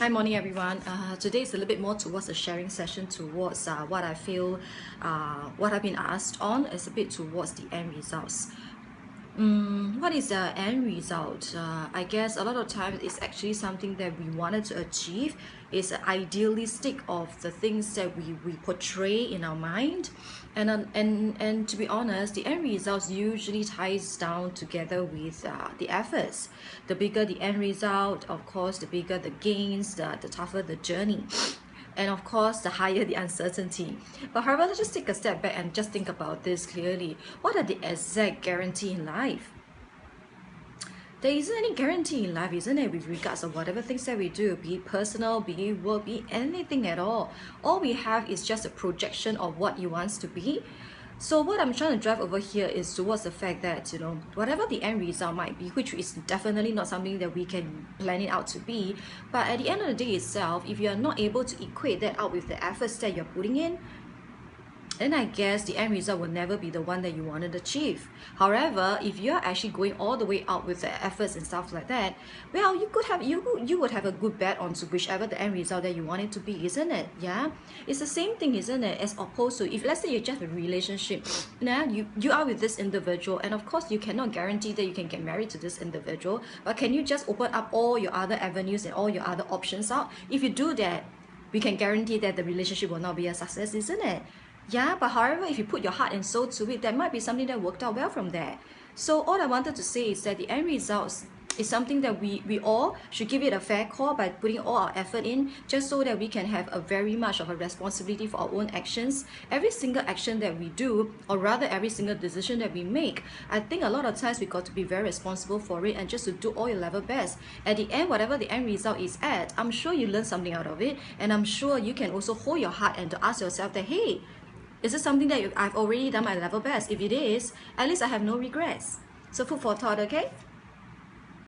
Hi, morning everyone. Today is a little bit more towards a sharing session towards what I feel, what I've been asked on is a bit towards the end results. What is the end result? I guess a lot of times it's actually something that we wanted to achieve. It's idealistic of the things that we portray in our mind, and to be honest, the end results usually ties down together with the efforts. The bigger the end result, of course, the bigger the gains, the tougher the journey. And of course, the higher the uncertainty. But however, let's just take a step back and just think about this clearly. What are the exact guarantee in life? There isn't any guarantee in life, isn't it, with regards of whatever things that we do, be it personal, be it work, be it anything at all. All we have is just a projection of what you want to be. So what I'm trying to drive over here is towards the fact that, whatever the end result might be, which is definitely not something that we can plan it out to be, but at the end of the day itself, if you are not able to equate that out with the efforts that you're putting in, then I guess the end result will never be the one that you wanted to achieve. However, if you're actually going all the way out with the efforts and stuff like that, well, you would have a good bet onto whichever the end result that you want it to be, isn't it? Yeah, it's the same thing, isn't it? As opposed to if let's say you just have a relationship, now you are with this individual, and of course you cannot guarantee that you can get married to this individual, but can you just open up all your other avenues and all your other options out? If you do that, we can guarantee that the relationship will not be a success, isn't it? Yeah, but however, if you put your heart and soul to it, there might be something that worked out well from there. So all I wanted to say is that the end results is something that we all should give it a fair call by putting all our effort in, just so that we can have a very much of a responsibility for our own actions. Every single action that we do, or rather every single decision that we make, I think a lot of times we got to be very responsible for it and just to do all your level best. At the end, whatever the end result is at, I'm sure you learn something out of it, and I'm sure you can also hold your heart and to ask yourself that, hey, is it something that I've already done my level best? If it is, at least I have no regrets. So food for thought, okay?